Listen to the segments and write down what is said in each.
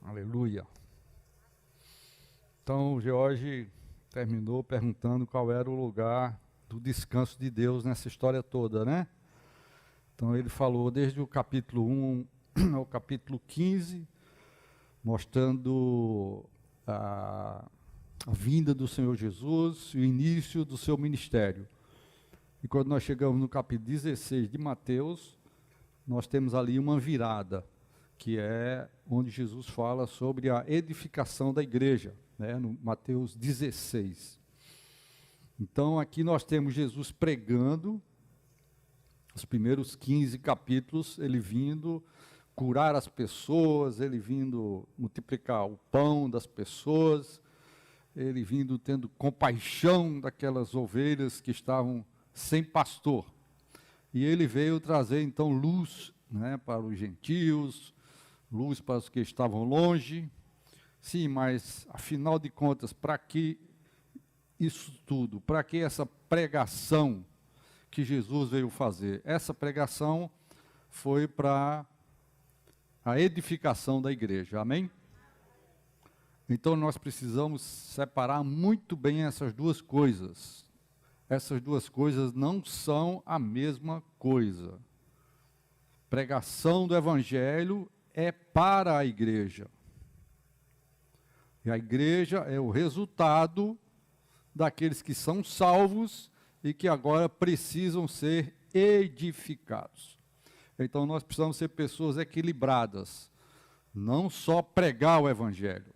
Aleluia. Então, o George terminou perguntando qual era o lugar do descanso de Deus nessa história toda, né? Então, ele falou desde o capítulo 1 ao capítulo 15, mostrando a vinda do Senhor Jesus e o início do seu ministério. E quando nós chegamos no capítulo 16 de Mateus, nós temos ali uma virada, que é onde Jesus fala sobre a edificação da igreja, né, no Mateus 16. Então, aqui nós temos Jesus pregando, os primeiros 15 capítulos, ele vindo curar as pessoas, ele vindo multiplicar o pão das pessoas, ele vindo tendo compaixão daquelas ovelhas que estavam sem pastor. E ele veio trazer, então, luz, né, para os gentios, luz para os que estavam longe. Sim, mas, afinal de contas, para que isso tudo? Para que essa pregação que Jesus veio fazer? Essa pregação foi para a edificação da igreja, amém? Então, nós precisamos separar muito bem essas duas coisas. Essas duas coisas não são a mesma coisa. Pregação do Evangelho é para a igreja. E a igreja é o resultado daqueles que são salvos e que agora precisam ser edificados. Então, nós precisamos ser pessoas equilibradas. Não só pregar o Evangelho.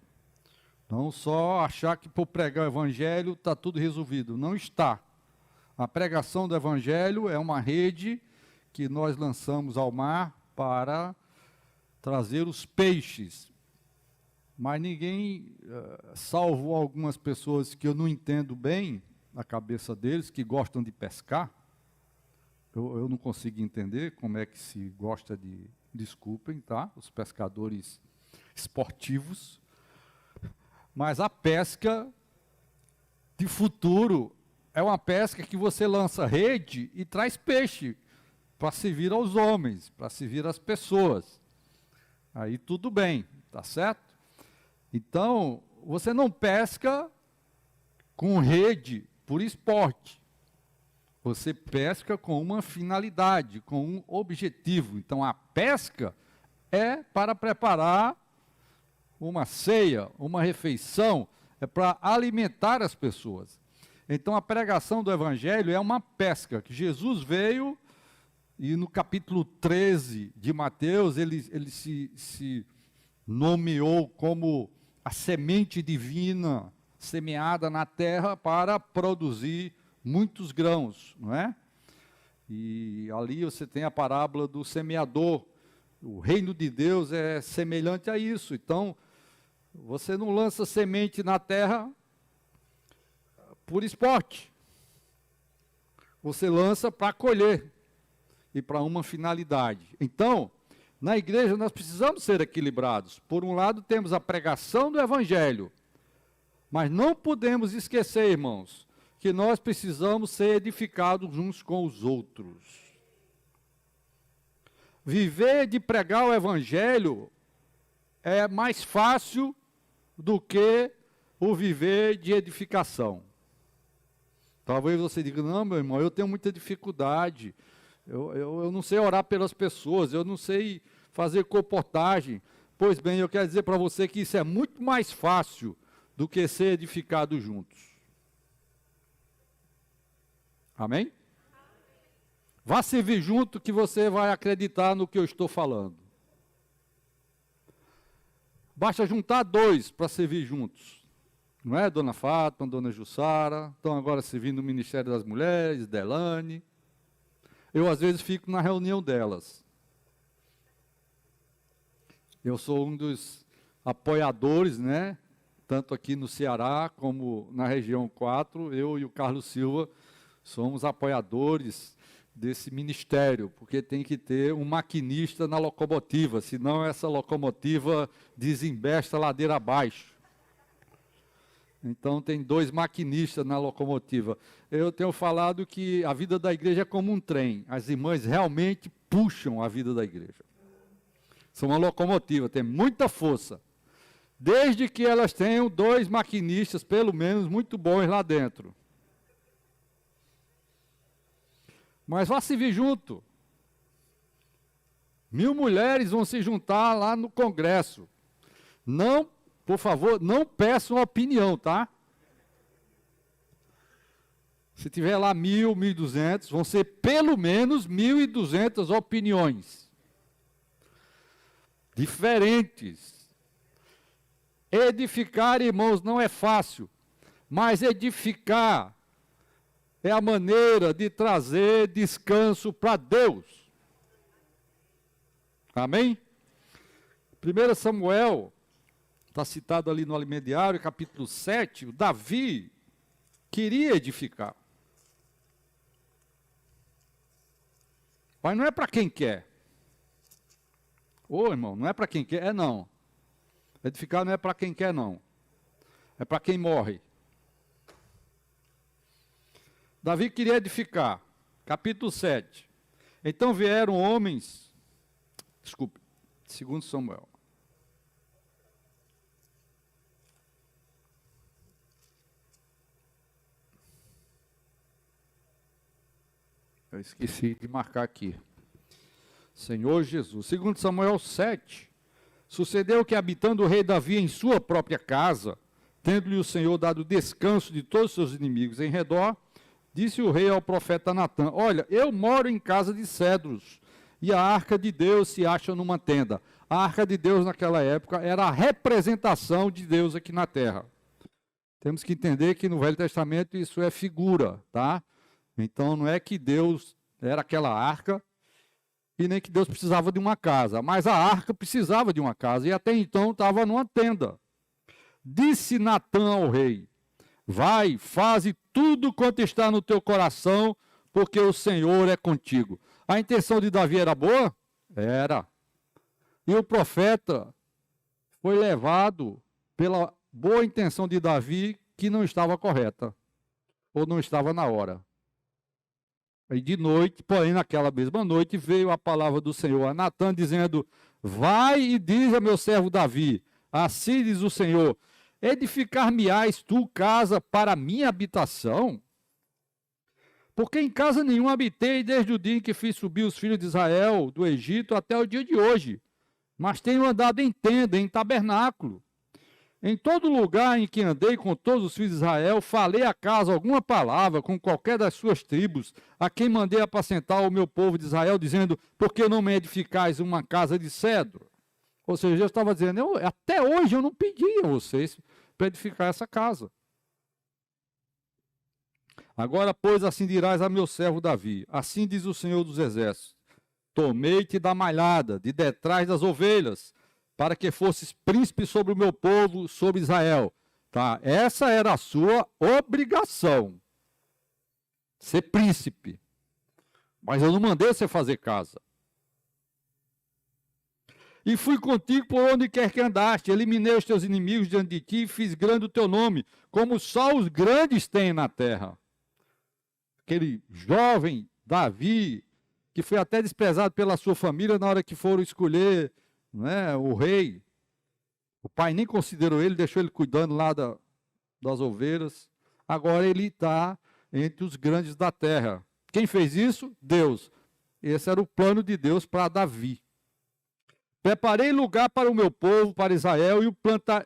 Não só achar que por pregar o Evangelho está tudo resolvido. Não está. A pregação do Evangelho é uma rede que nós lançamos ao mar para trazer os peixes. Mas ninguém, salvo algumas pessoas que eu não entendo bem a cabeça deles, que gostam de pescar, eu não consigo entender como é que se gosta de, desculpem, tá? Os pescadores esportivos, mas a pesca de futuro é uma pesca que você lança rede e traz peixe para servir aos homens, para servir às pessoas. Aí tudo bem, tá certo? Então, você não pesca com rede por esporte. Você pesca com uma finalidade, com um objetivo. Então, a pesca é para preparar uma ceia, uma refeição, é para alimentar as pessoas. Então, a pregação do Evangelho é uma pesca, que Jesus veio, e no capítulo 13 de Mateus, ele se nomeou como a semente divina semeada na terra para produzir muitos grãos, não é? E ali você tem a parábola do semeador. O reino de Deus é semelhante a isso. Então, você não lança semente na terra por esporte. Você lança para colher e para uma finalidade. Então, na igreja nós precisamos ser equilibrados. Por um lado, temos a pregação do Evangelho, mas não podemos esquecer, irmãos, que nós precisamos ser edificados uns com os outros. Viver de pregar o Evangelho é mais fácil do que o viver de edificação. Talvez você diga, não, meu irmão, eu tenho muita dificuldade, eu não sei orar pelas pessoas, eu não sei fazer comportagem. Pois bem, eu quero dizer para você que isso é muito mais fácil do que ser edificado juntos. Amém? Vá servir junto que você vai acreditar no que eu estou falando. Basta juntar dois para servir juntos. Não é, dona Fátima, dona Jussara, estão agora servindo no Ministério das Mulheres, Delane. Eu, às vezes, fico na reunião delas. Eu sou um dos apoiadores, né? Tanto aqui no Ceará, como na região 4, eu e o Carlos Silva somos apoiadores desse ministério, porque tem que ter um maquinista na locomotiva, senão essa locomotiva desembesta ladeira abaixo. Então, tem 2 maquinistas na locomotiva. Eu tenho falado que a vida da igreja é como um trem. As irmãs realmente puxam a vida da igreja. São uma locomotiva, tem muita força. desde que elas tenham 2 maquinistas, pelo menos, muito bons lá dentro. Mas vá se vir junto. 1000 mulheres vão se juntar lá no Congresso. Não, por favor, não peçam opinião, tá? Se tiver lá 1000, 1200, vão ser pelo menos 1200 opiniões. Diferentes. Edificar, irmãos, não é fácil, mas edificar é a maneira de trazer descanso para Deus. Amém? 1 Samuel, está citado ali no Alimento Diário, capítulo 7, Davi queria edificar. Mas não é para quem quer. Ô, irmão, não é para quem quer, é não. Edificar não é para quem quer, não. É para quem morre. Davi queria edificar. Capítulo 7. Então vieram homens... Desculpe, 2 Samuel. Eu esqueci de marcar aqui. Senhor Jesus. 2 Samuel 7. Sucedeu que, habitando o rei Davi em sua própria casa, tendo-lhe o Senhor dado descanso de todos os seus inimigos em redor, disse o rei ao profeta Natã: olha, eu moro em casa de cedros, e a arca de Deus se acha numa tenda. A arca de Deus naquela época era a representação de Deus aqui na terra. Temos que entender que no Velho Testamento isso é figura, tá? Então não é que Deus era aquela arca, e nem que Deus precisava de uma casa, mas a arca precisava de uma casa, e até então estava numa tenda. Disse Natã ao rei: vai, faze tudo quanto está no teu coração, porque o Senhor é contigo. A intenção de Davi era boa? Era. E o profeta foi levado pela boa intenção de Davi, que não estava correta, ou não estava na hora. E de noite, porém naquela mesma noite, veio a palavra do Senhor a Natã, dizendo: vai e diz a meu servo Davi, assim diz o Senhor, edificar-me-ás tu casa para minha habitação? Porque em casa nenhuma habitei desde o dia em que fiz subir os filhos de Israel do Egito até o dia de hoje, mas tenho andado em tenda, em tabernáculo. Em todo lugar em que andei com todos os filhos de Israel, falei acaso alguma palavra com qualquer das suas tribos, a quem mandei apacentar o meu povo de Israel, dizendo: por que não me edificais uma casa de cedro? Ou seja, eu estava dizendo, até hoje eu não pedi a vocês para edificar essa casa. Agora, pois, assim dirás a meu servo Davi: assim diz o Senhor dos Exércitos, tomei-te da malhada, de detrás das ovelhas, para que fosses príncipe sobre o meu povo, sobre Israel. Tá? Essa era a sua obrigação, ser príncipe. Mas eu não mandei você fazer casa. E fui contigo por onde quer que andaste, eliminei os teus inimigos diante de ti e fiz grande o teu nome, como só os grandes têm na terra. Aquele jovem Davi, que foi até desprezado pela sua família na hora que foram escolher, né, o rei. O pai nem considerou ele, deixou ele cuidando lá das ovelhas. Agora ele está entre os grandes da terra. Quem fez isso? Deus. Esse era o plano de Deus para Davi. Preparei lugar para o meu povo, para Israel, e o plantar.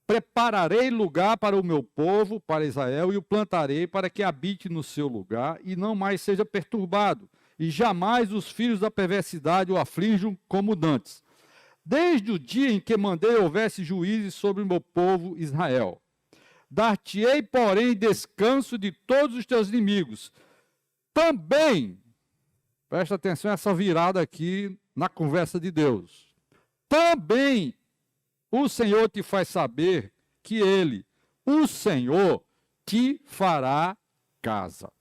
Prepararei lugar para o meu povo, para Israel, e o plantarei para que habite no seu lugar e não mais seja perturbado, e jamais os filhos da perversidade o aflijam como dantes. Desde o dia em que mandei houvesse juízes sobre o meu povo Israel. Dar-te-ei, porém, descanso de todos os teus inimigos. Também, presta atenção a essa virada aqui na conversa de Deus. Também o Senhor te faz saber que Ele, o Senhor, te fará casa.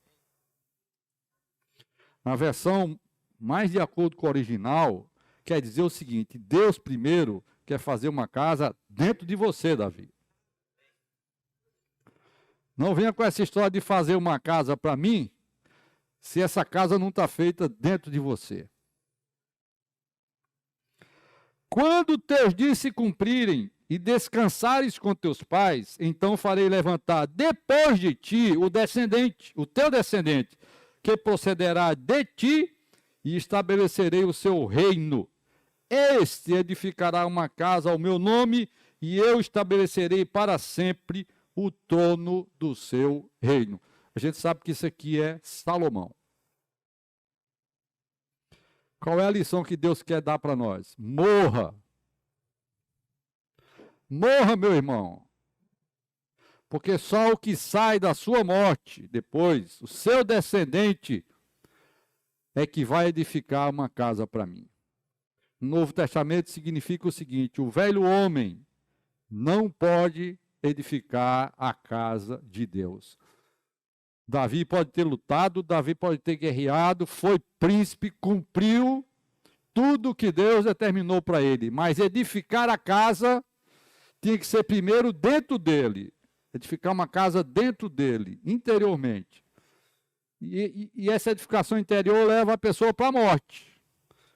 Na versão mais de acordo com o original, quer dizer o seguinte: Deus primeiro quer fazer uma casa dentro de você, Davi. Não venha com essa história de fazer uma casa para mim, se essa casa não está feita dentro de você. Quando teus dias se cumprirem e descansares com teus pais, então farei levantar depois de ti o descendente, o teu descendente, que procederá de ti, e estabelecerei o seu reino. Este edificará uma casa ao meu nome, e eu estabelecerei para sempre o trono do seu reino. A gente sabe que isso aqui é Salomão. Qual é a lição que Deus quer dar para nós? Morra. Morra, meu irmão. Porque só o que sai da sua morte, depois, o seu descendente, é que vai edificar uma casa para mim. No Novo Testamento significa o seguinte: o velho homem não pode edificar a casa de Deus. Davi pode ter lutado, Davi pode ter guerreado, foi príncipe, cumpriu tudo o que Deus determinou para ele, mas edificar a casa tinha que ser primeiro dentro dele, edificar uma casa dentro dele, interiormente. E essa edificação interior leva a pessoa para a morte.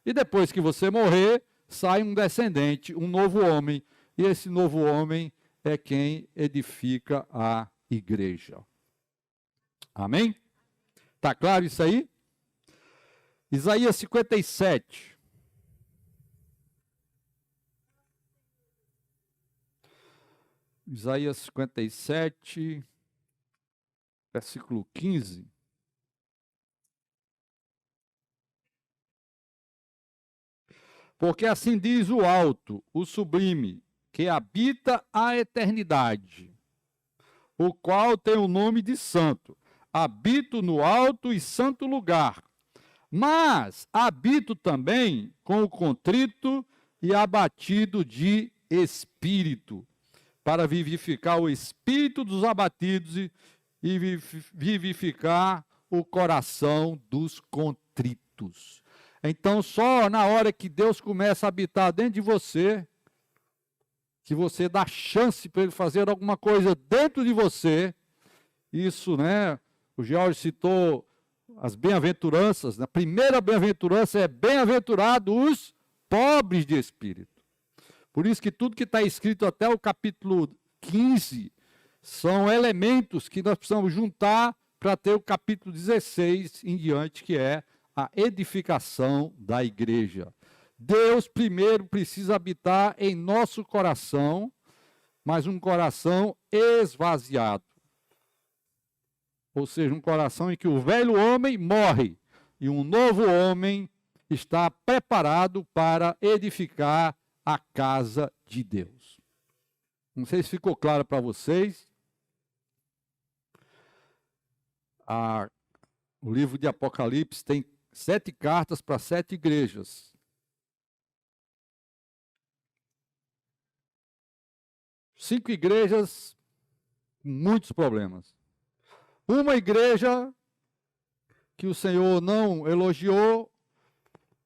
E depois que você morrer, sai um descendente, um novo homem, e esse novo homem é quem edifica a igreja. Amém? Está claro isso aí? Isaías 57. Isaías 57, versículo 15. Porque assim diz o alto, o sublime, que habita a eternidade, o qual tem o nome de santo. Habito no alto e santo lugar, mas habito também com o contrito e abatido de espírito, para vivificar o espírito dos abatidos e vivificar o coração dos contritos. Então, só na hora que Deus começa a habitar dentro de você, que você dá chance para Ele fazer alguma coisa dentro de você, isso, né? O George citou as bem-aventuranças. A primeira bem-aventurança é: bem-aventurados os pobres de espírito. Por isso que tudo que está escrito até o capítulo 15 são elementos que nós precisamos juntar para ter o capítulo 16 em diante, que é a edificação da igreja. Deus primeiro precisa habitar em nosso coração, mas um coração esvaziado. Ou seja, um coração em que o velho homem morre e um novo homem está preparado para edificar a casa de Deus. Não sei se ficou claro para vocês. O livro de Apocalipse tem 7 cartas para 7 igrejas. Cinco igrejas com muitos problemas. Uma igreja que o Senhor não elogiou,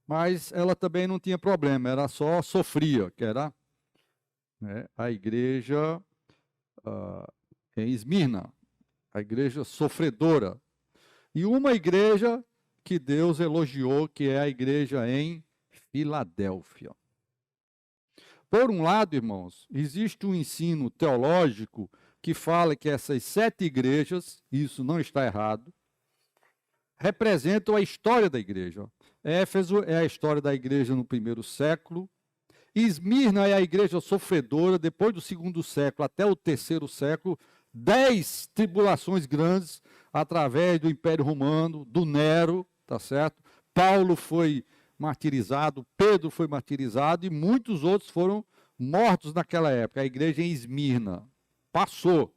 mas ela também não tinha problema, ela só sofria, que era, né, a igreja em Esmirna, a igreja sofredora. E uma igreja que Deus elogiou, que é a igreja em Filadélfia. Por um lado, irmãos, existe um ensino teológico que fala que essas 7 igrejas, isso não está errado, representam a história da igreja. Éfeso é a história da igreja no primeiro século. Esmirna é a igreja sofredora, depois do segundo século até o terceiro século, 10 tribulações grandes através do Império Romano, do Nero, tá certo? Paulo foi martirizado, Pedro foi martirizado e muitos outros foram mortos naquela época. A igreja em Esmirna passou.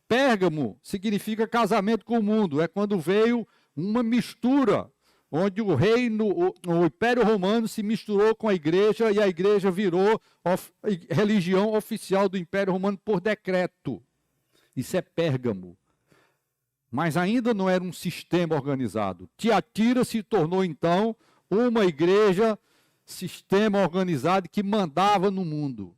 Pérgamo significa casamento com o mundo, é quando veio uma mistura, onde o reino, o Império Romano se misturou com a igreja e a igreja virou religião oficial do Império Romano por decreto. Isso é Pérgamo. Mas ainda não era um sistema organizado. Tiatira se tornou, então, uma igreja, sistema organizado que mandava no mundo.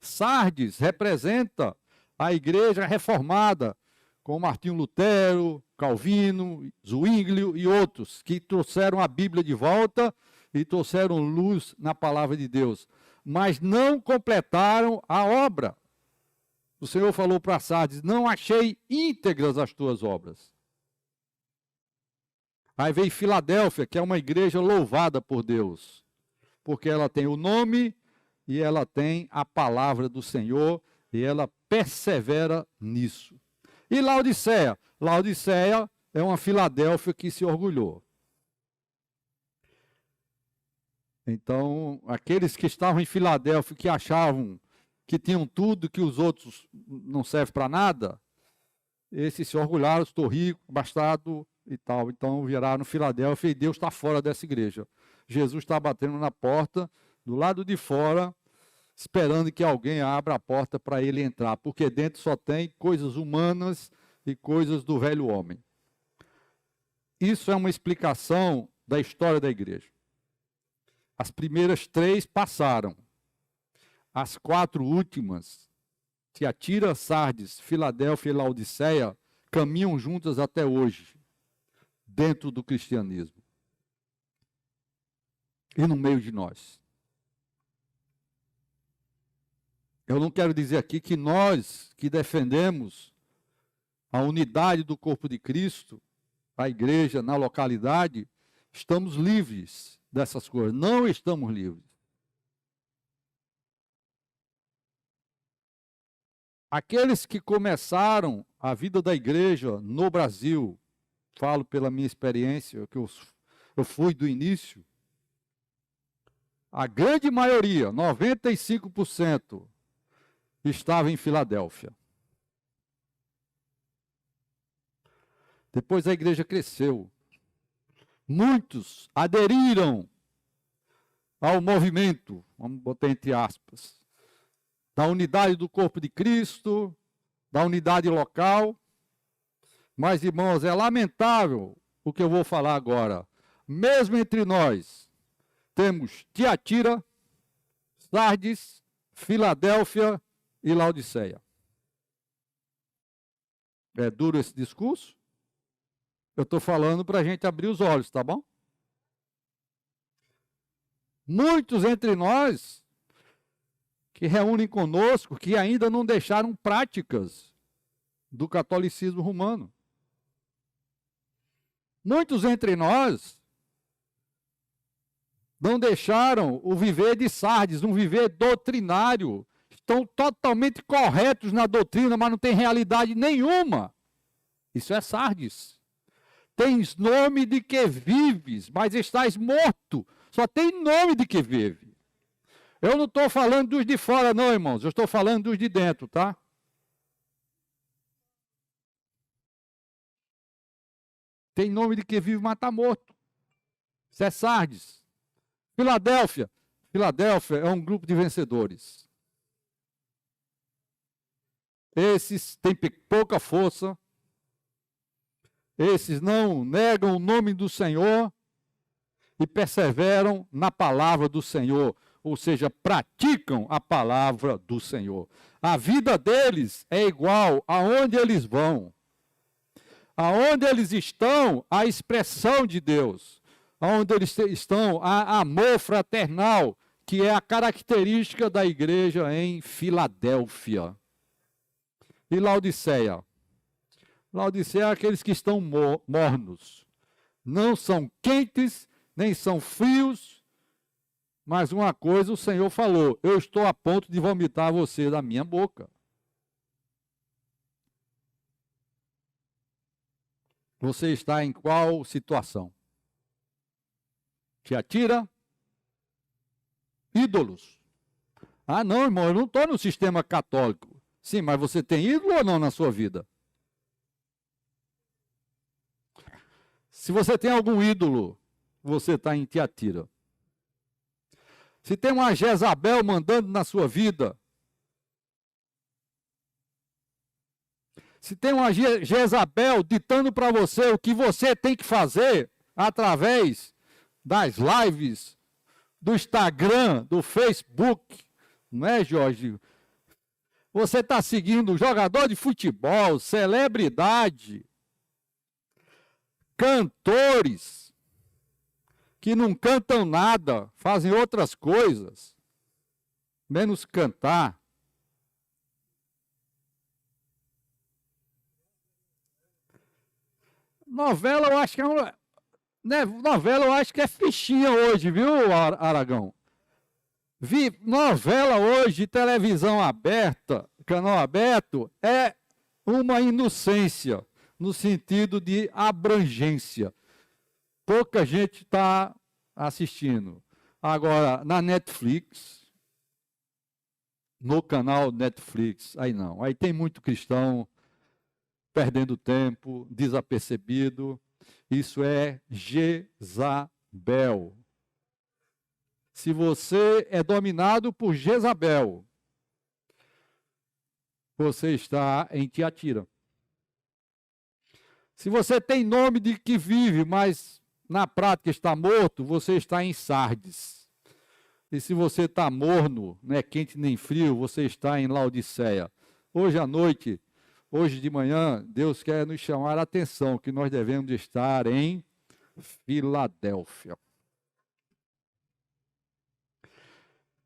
Sardes representa a igreja reformada, com Martinho Lutero, Calvino, Zwinglio e outros, que trouxeram a Bíblia de volta e trouxeram luz na palavra de Deus. mas não completaram a obra. O Senhor falou para Sardes: não achei íntegras as tuas obras. Aí veio Filadélfia, que é uma igreja louvada por Deus, porque ela tem o nome e ela tem a palavra do Senhor e ela persevera nisso. E Laodiceia? Laodiceia é uma Filadélfia que se orgulhou. Então, aqueles que estavam em Filadélfia, que achavam que tinham tudo, que os outros não servem para nada, esses se orgulharam: estou rico, abastado e tal. Então viraram Filadélfia e Deus está fora dessa igreja. Jesus está batendo na porta, do lado de fora, esperando que alguém abra a porta para ele entrar, porque dentro só tem coisas humanas e coisas do velho homem. Isso é uma explicação da história da igreja. As primeiras 3 passaram. As 4 últimas, Tiatira, Sardes, Filadélfia e Laodiceia, caminham juntas até hoje, dentro do cristianismo e no meio de nós. Eu não quero dizer aqui que nós que defendemos a unidade do corpo de Cristo, a igreja na localidade, estamos livres dessas coisas. Não estamos livres. Aqueles que começaram a vida da igreja no Brasil, falo pela minha experiência, que eu fui do início, a grande maioria, 95%, estava em Filadélfia. Depois a igreja cresceu. Muitos aderiram ao movimento, vamos botar entre aspas, da unidade do corpo de Cristo, da unidade local. Mas, irmãos, é lamentável o que eu vou falar agora. Mesmo entre nós, temos Tiatira, Sardes, Filadélfia e Laodiceia. É duro esse discurso? Eu estou falando para a gente abrir os olhos, tá bom? Muitos entre nós que reúnem conosco, que ainda não deixaram práticas do catolicismo romano. Muitos entre nós não deixaram o viver de Sardes, um viver doutrinário. Estão totalmente corretos na doutrina, mas não tem realidade nenhuma. Isso é Sardes. Tens nome de que vives, mas estás morto. Só tem nome de que vive. Eu não estou falando dos de fora, não, irmãos. Eu estou falando dos de dentro, tá? Tem nome de que vive, mas está morto. Isso é Sardes. Filadélfia. Filadélfia é um grupo de vencedores. Esses têm pouca força. Esses não negam o nome do Senhor e perseveram na palavra do Senhor. Ou seja, praticam a palavra do Senhor. A vida deles é igual aonde eles vão. Aonde eles estão, a expressão de Deus. Aonde eles estão, a amor fraternal, que é a característica da igreja em Filadélfia. E Laodiceia? Laodiceia é aqueles que estão mornos. Não são quentes, nem são frios, mas uma coisa o Senhor falou: eu estou a ponto de vomitar você da minha boca. Você está em qual situação? Tiatira? Ídolos. Ah, não, irmão, eu não estou no sistema católico. Sim, mas você tem ídolo ou não na sua vida? Se você tem algum ídolo, você está em Tiatira. Se tem uma Jezabel mandando na sua vida, se tem uma Jezabel ditando para você o que você tem que fazer através das lives, do Instagram, do Facebook, não é, Jorge? Você está seguindo jogador de futebol, celebridade, cantores que não cantam nada, fazem outras coisas. menos cantar. Novela, eu acho que novela, eu acho que é fichinha hoje, viu, Aragão? Novela hoje, televisão aberta, canal aberto, é uma inocência, no sentido de abrangência. Pouca gente está assistindo. Agora, na Netflix, no canal Netflix, aí não. Aí tem muito cristão perdendo tempo, desapercebido. Isso é Jezabel. Se você é dominado por Jezabel, você está em Tiatira. Se você tem nome de que vive, mas na prática está morto, você está em Sardes. E se você está morno, não é quente nem frio, você está em Laodiceia. Hoje à noite, hoje de manhã, Deus quer nos chamar a atenção que nós devemos estar em Filadélfia.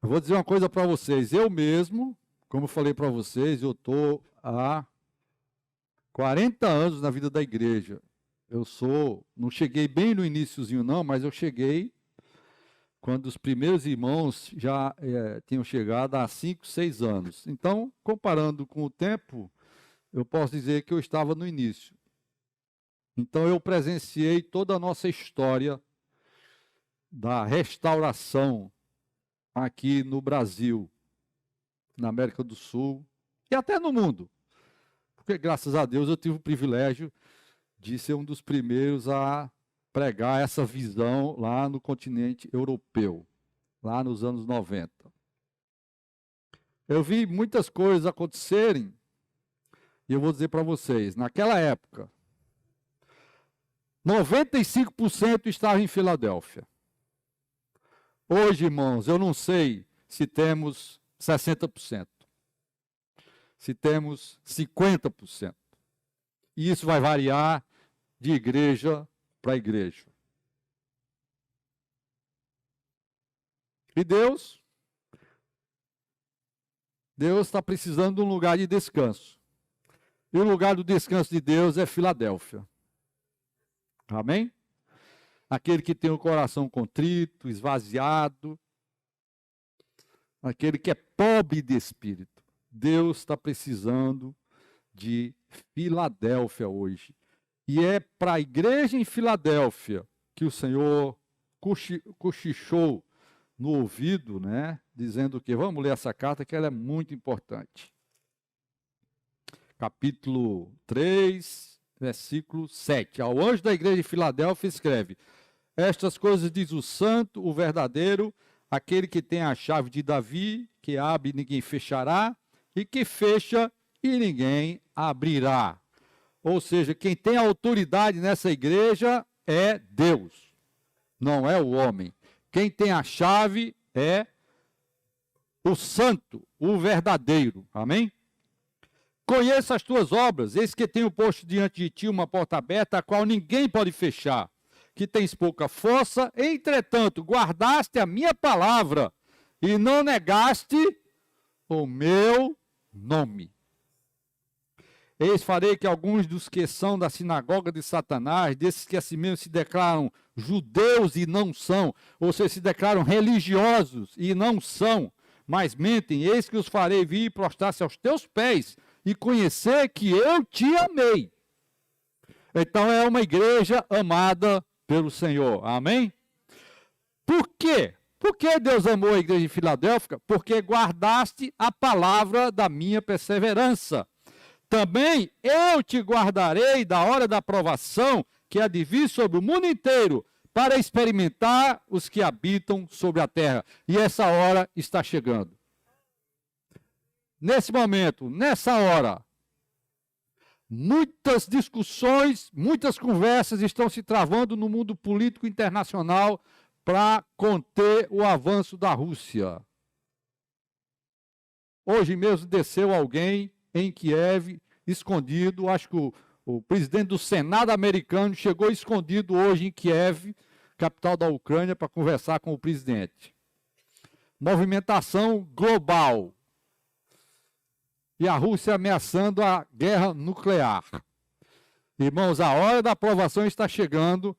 Eu vou dizer uma coisa para vocês. Eu mesmo, como eu falei para vocês, eu estou há 40 anos na vida da igreja. Não cheguei bem no iniciozinho não, mas eu cheguei quando os primeiros irmãos já tinham chegado há 5, 6 anos. Então, comparando com o tempo, eu posso dizer que eu estava no início. Então, eu presenciei toda a nossa história da restauração aqui no Brasil, na América do Sul e até no mundo. Porque, graças a Deus, eu tive o privilégio de ser um dos primeiros a pregar essa visão lá no continente europeu, lá nos anos 90. Eu vi muitas coisas acontecerem, e eu vou dizer para vocês, naquela época, 95% estava em Filadélfia. Hoje, irmãos, eu não sei se temos 60%, se temos 50%. E isso vai variar de igreja para igreja. E Deus está precisando de um lugar de descanso. E o lugar do descanso de Deus é Filadélfia. Amém? Aquele que tem o coração contrito, esvaziado, aquele que é pobre de espírito. Deus está precisando de Filadélfia hoje. E é para a igreja em Filadélfia que o Senhor cochichou no ouvido, né? Dizendo que, vamos ler essa carta, que ela é muito importante. Capítulo 3, versículo 7. Ao anjo da igreja de Filadélfia escreve: estas coisas diz o santo, o verdadeiro, aquele que tem a chave de Davi, que abre e ninguém fechará, e que fecha e ninguém abrirá. Ou seja, quem tem autoridade nessa igreja é Deus, não é o homem. Quem tem a chave é o santo, o verdadeiro. Amém? Conheça as tuas obras, eis que tenho posto diante de ti uma porta aberta, a qual ninguém pode fechar, que tens pouca força, entretanto, guardaste a minha palavra e não negaste o meu nome. Eis farei que alguns dos que são da sinagoga de Satanás, desses que assim mesmo se declaram judeus e não são, ou seja, se declaram religiosos e não são, mas mentem, eis que os farei vir e prostrar-se aos teus pés e conhecer que eu te amei. Então é uma igreja amada pelo Senhor. Amém? Por quê? Por que Deus amou a igreja de Filadélfia? Porque guardaste a palavra da minha perseverança. Também eu te guardarei da hora da provação que há de vir sobre o mundo inteiro, para experimentar os que habitam sobre a terra. E essa hora está chegando. Nesse momento, nessa hora, muitas discussões, muitas conversas estão se travando no mundo político internacional para conter o avanço da Rússia. Hoje mesmo desceu alguém em Kiev, escondido, acho que o presidente do Senado americano chegou escondido hoje em Kiev, capital da Ucrânia, para conversar com o presidente. movimentação global. E a Rússia ameaçando a guerra nuclear. Irmãos, a hora da aprovação está chegando.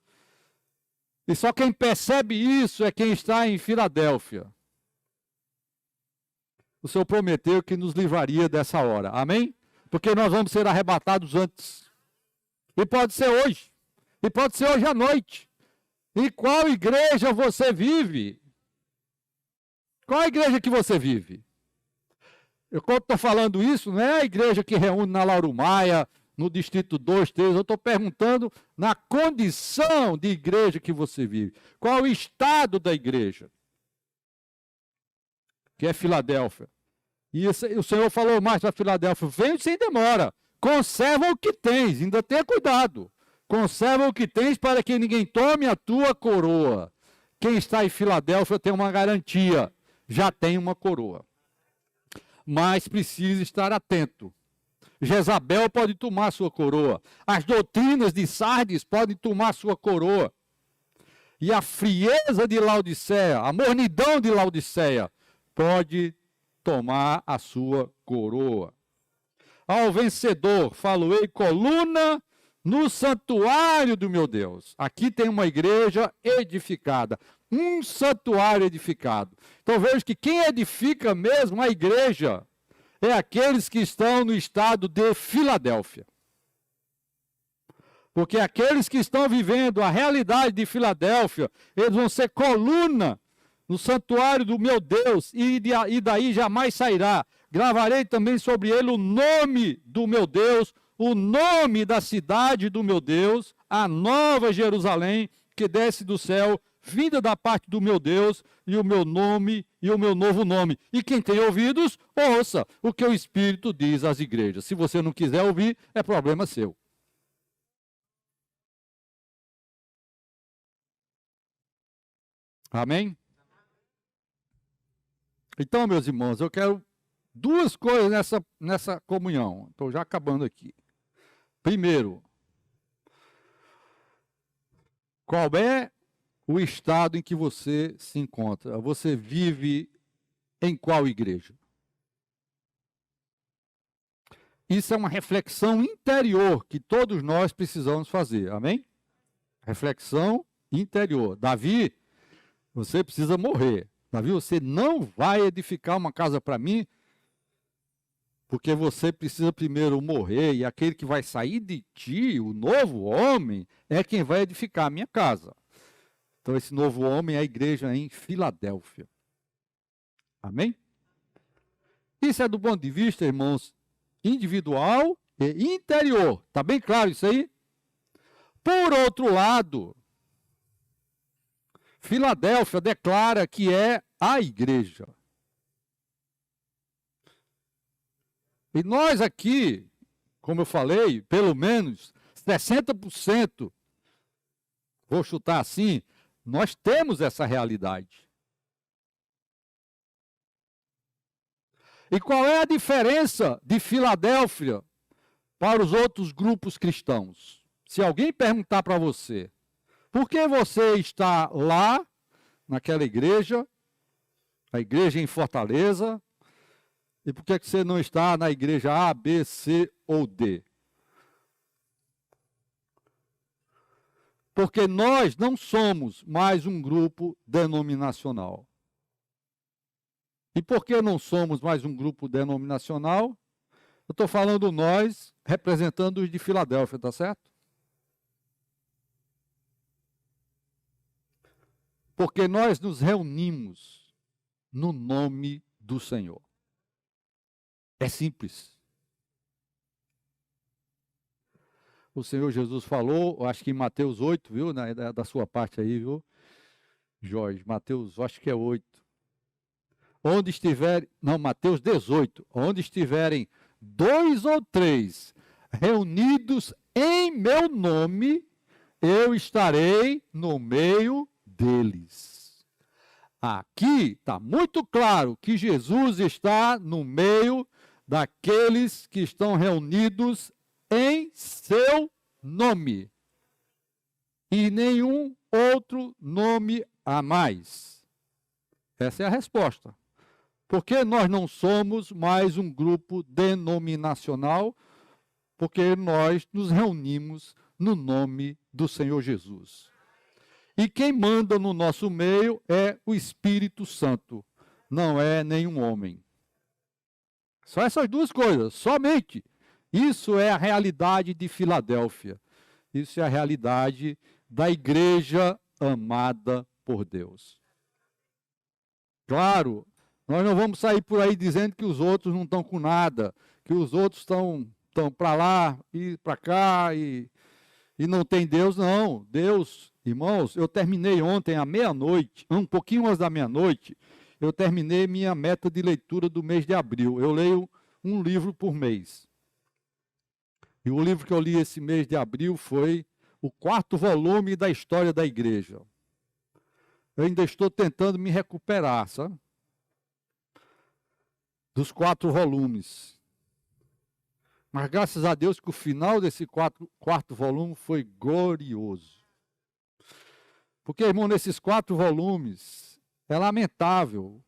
E só quem percebe isso é quem está em Filadélfia. O Senhor prometeu que nos livraria dessa hora. Amém? Porque nós vamos ser arrebatados antes. E pode ser hoje. E pode ser hoje à noite. Em qual igreja você vive? Qual a igreja que você vive? Eu, quando estou falando isso, não é a igreja que reúne na Lauro Maia, no Distrito 2, 3. Eu estou perguntando na condição de igreja que você vive. Qual o estado da igreja? Que é Filadélfia. E o Senhor falou mais para Filadélfia: vem sem demora, conserva o que tens, ainda tenha cuidado. Conserva o que tens para que ninguém tome a tua coroa. Quem está em Filadélfia tem uma garantia, já tem uma coroa. Mas precisa estar atento. Jezabel pode tomar sua coroa. As doutrinas de Sardes podem tomar sua coroa. E a frieza de Laodiceia, a mornidão de Laodiceia, pode tomar a sua coroa. Ao vencedor, falo-ei coluna no santuário do meu Deus. Aqui tem uma igreja edificada, um santuário edificado. Então vejo que quem edifica mesmo a igreja é aqueles que estão no estado de Filadélfia. Porque aqueles que estão vivendo a realidade de Filadélfia, eles vão ser coluna no santuário do meu Deus, e daí jamais sairá. Gravarei também sobre ele o nome do meu Deus, o nome da cidade do meu Deus, a nova Jerusalém, que desce do céu, vinda da parte do meu Deus, e o meu nome e o meu novo nome. E quem tem ouvidos, ouça o que o Espírito diz às igrejas. Se você não quiser ouvir, é problema seu. Amém? Então, meus irmãos, eu quero duas coisas nessa comunhão. Estou já acabando aqui. Primeiro, qual é o estado em que você se encontra? Você vive em qual igreja? Isso é uma reflexão interior que todos nós precisamos fazer. Amém? Reflexão interior. Davi, você precisa morrer. Davi, você não vai edificar uma casa para mim, porque você precisa primeiro morrer, e aquele que vai sair de ti, o novo homem, é quem vai edificar a minha casa. Então, esse novo homem é a igreja em Filadélfia. Amém? Isso é do ponto de vista, irmãos, individual e interior. Está bem claro isso aí? Por outro lado, Filadélfia declara que é a igreja. E nós aqui, como eu falei, pelo menos 60%, vou chutar assim, nós temos essa realidade. E qual é a diferença de Filadélfia para os outros grupos cristãos? Se alguém perguntar para você, por que você está lá, naquela igreja, a igreja em Fortaleza, e por que você não está na igreja A, B, C ou D? Porque nós não somos mais um grupo denominacional. E por que não somos mais um grupo denominacional? Eu estou falando nós, representando os de Filadélfia, tá certo? Porque nós nos reunimos no nome do Senhor. É simples. O Senhor Jesus falou, acho que em Mateus 8, viu? Da sua parte aí, viu, Jorge? Mateus, acho que é 8. Onde estiver, não, Mateus 18. Onde estiverem 2 ou 3 reunidos em meu nome, eu estarei no meio deles. Aqui está muito claro que Jesus está no meio daqueles que estão reunidos em seu nome. E nenhum outro nome a mais. Essa é a resposta. Porque nós não somos mais um grupo denominacional, porque nós nos reunimos no nome do Senhor Jesus. E quem manda no nosso meio é o Espírito Santo, não é nenhum homem. Só essas duas coisas, somente. Isso é a realidade de Filadélfia. Isso é a realidade da igreja amada por Deus. Claro, nós não vamos sair por aí dizendo que os outros não estão com nada, que os outros estão para lá e para cá e não tem Deus, não. Deus, irmãos, eu terminei ontem à meia-noite, um pouquinho antes da meia-noite, eu terminei minha meta de leitura do mês de abril. Eu leio um livro por mês. E o livro que eu li esse mês de abril foi o 4º volume da história da igreja. Eu ainda estou tentando me recuperar, sabe? Dos 4 volumes. Mas graças a Deus que o final desse quarto volume foi glorioso. Porque, irmão, nesses 4 volumes, é lamentável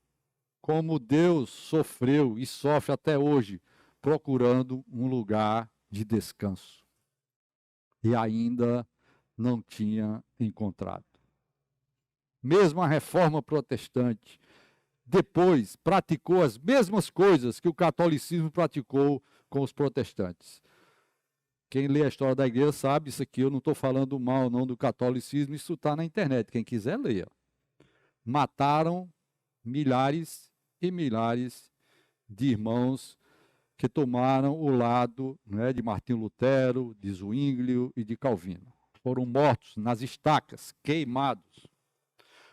como Deus sofreu e sofre até hoje, procurando um lugar de descanso. E ainda não tinha encontrado. Mesmo a reforma protestante, depois praticou as mesmas coisas que o catolicismo praticou com os protestantes. Quem lê a história da igreja sabe, isso aqui eu não estou falando mal não do catolicismo, isso está na internet, quem quiser leia. Mataram milhares e milhares de irmãos que tomaram o lado, né, de Martinho Lutero, de Zwinglio e de Calvino. Foram mortos nas estacas, queimados.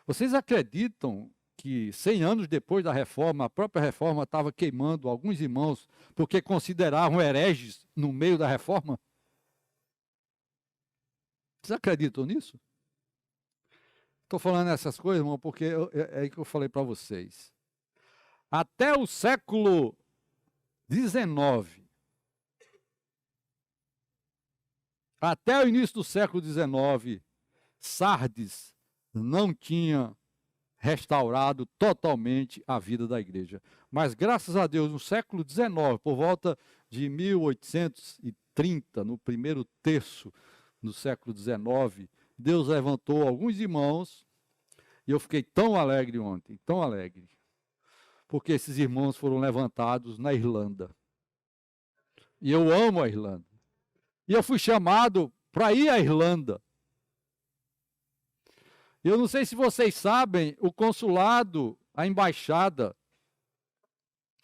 Vocês acreditam que 100 anos depois da reforma, a própria reforma estava queimando alguns irmãos porque consideravam hereges no meio da reforma? Vocês acreditam nisso? Estou falando essas coisas, irmão, porque é que eu falei para vocês. Até o século XIX, até o início do século XIX, Sardes não tinha restaurado totalmente a vida da igreja. Mas, graças a Deus, no século XIX, por volta de 1830, no primeiro terço do século XIX, Deus levantou alguns irmãos, e eu fiquei tão alegre ontem, tão alegre, porque esses irmãos foram levantados na Irlanda. E eu amo a Irlanda. E eu fui chamado para ir à Irlanda. Eu não sei se vocês sabem, o consulado, a embaixada,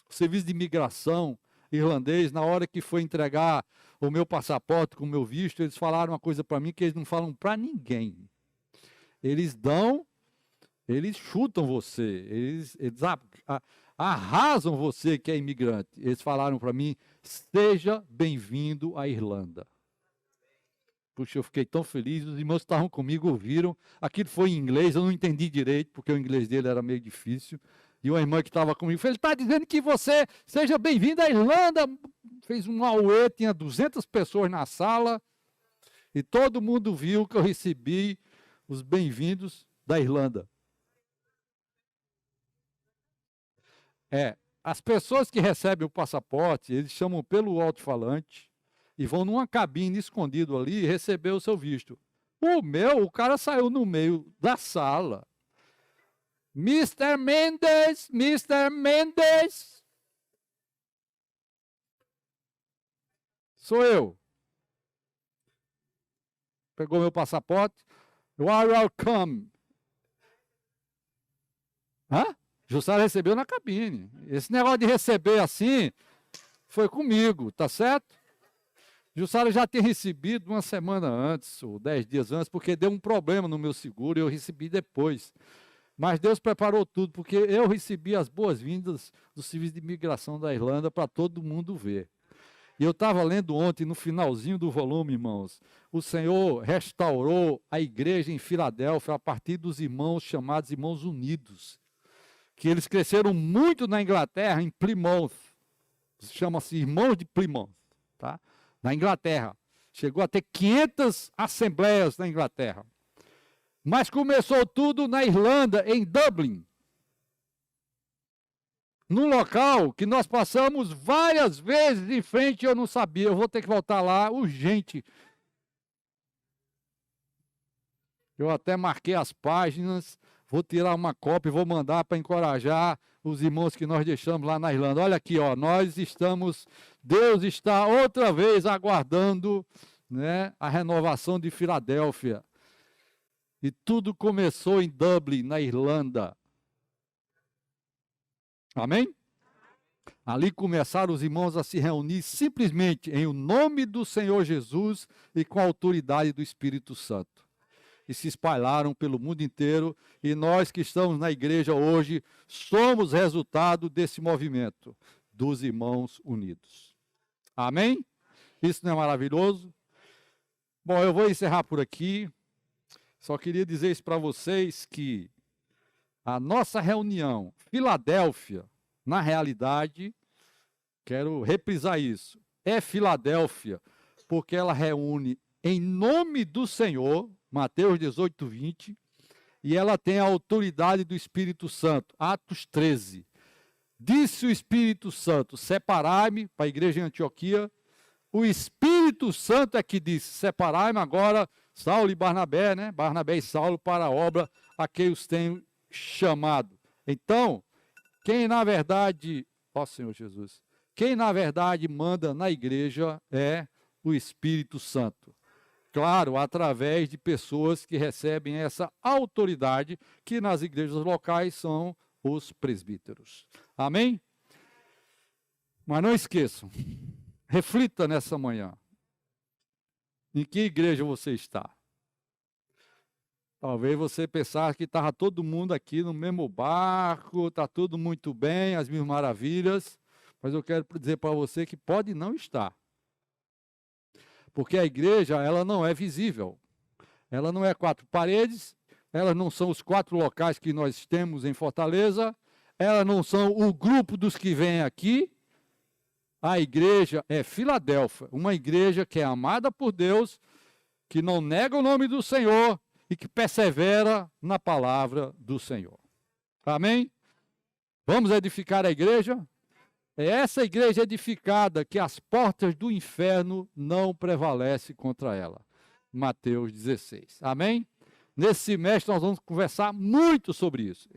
o serviço de imigração irlandês, na hora que foi entregar o meu passaporte com o meu visto, eles falaram uma coisa para mim que eles não falam para ninguém. Eles chutam você, eles arrasam você que é imigrante. Eles falaram para mim, seja bem-vindo à Irlanda. Puxa, eu fiquei tão feliz, os irmãos que estavam comigo ouviram, aquilo foi em inglês, eu não entendi direito, porque o inglês dele era meio difícil, e uma irmã que estava comigo, ele está dizendo que você seja bem-vindo à Irlanda, fez um auê, tinha 200 pessoas na sala, e todo mundo viu que eu recebi os bem-vindos da Irlanda. As pessoas que recebem o passaporte, eles chamam pelo alto-falante, e vão numa cabine escondido ali e receber o seu visto. O cara saiu no meio da sala. Mr. Mendes, Mr. Mendes. Sou eu. Pegou meu passaporte. You are welcome. Jussara recebeu na cabine. Esse negócio de receber assim, foi comigo, tá certo? Jussara já tinha recebido uma semana antes, ou 10 dias antes, porque deu um problema no meu seguro e eu recebi depois. Mas Deus preparou tudo, porque eu recebi as boas-vindas do Serviço de Imigração da Irlanda para todo mundo ver. E eu estava lendo ontem, no finalzinho do volume, irmãos, o Senhor restaurou a igreja em Filadélfia a partir dos irmãos chamados Irmãos Unidos, que eles cresceram muito na Inglaterra, em Plymouth. Chama-se Irmãos de Plymouth, tá? Na Inglaterra. Chegou a ter 500 assembleias na Inglaterra. Mas começou tudo na Irlanda, em Dublin. num local que nós passamos várias vezes em frente, eu não sabia, eu vou ter que voltar lá urgente. Eu até marquei as páginas, vou tirar uma cópia e vou mandar para encorajar os irmãos que nós deixamos lá na Irlanda. Olha aqui, ó, Deus está outra vez aguardando, né, a renovação de Filadélfia. E tudo começou em Dublin, na Irlanda. Amém? Ali começaram os irmãos a se reunir simplesmente em o nome do Senhor Jesus e com a autoridade do Espírito Santo. E se espalharam pelo mundo inteiro, e nós que estamos na igreja hoje, somos resultado desse movimento, dos irmãos unidos. Amém? Isso não é maravilhoso? Bom, eu vou encerrar por aqui, só queria dizer isso para vocês, que a nossa reunião, Filadélfia, na realidade, quero reprisar isso, é Filadélfia, porque ela reúne em nome do Senhor, Mateus 18, 20, e ela tem a autoridade do Espírito Santo, Atos 13. Disse o Espírito Santo, separai-me, para a igreja em Antioquia, o Espírito Santo é que disse, separai-me agora, Saulo e Barnabé, né? Barnabé e Saulo, para a obra a quem os tenho chamado. Então, quem na verdade, ó Senhor Jesus, quem na verdade manda na igreja é o Espírito Santo. Claro, através de pessoas que recebem essa autoridade, que nas igrejas locais são os presbíteros. Amém? Mas não esqueçam, reflita nessa manhã. Em que igreja você está? Talvez você pensasse que estava todo mundo aqui no mesmo barco, está tudo muito bem, as mil maravilhas, mas eu quero dizer para você que pode não estar. Porque a igreja, ela não é visível. Ela não é quatro paredes, elas não são os 4 locais que nós temos em Fortaleza, elas não são o grupo dos que vêm aqui. A igreja é Filadélfia, uma igreja que é amada por Deus, que não nega o nome do Senhor e que persevera na palavra do Senhor. Amém? Vamos edificar a igreja? É essa igreja edificada que as portas do inferno não prevalecem contra ela. Mateus 16. Amém? Nesse semestre nós vamos conversar muito sobre isso.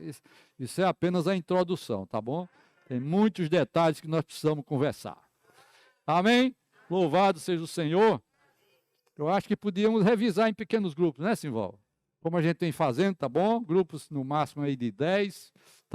Isso é apenas a introdução, tá bom? Tem muitos detalhes que nós precisamos conversar. Amém? Louvado seja o Senhor. Eu acho que podíamos revisar em pequenos grupos, né, Simval? Como a gente tem fazendo, tá bom? Grupos no máximo aí de 10,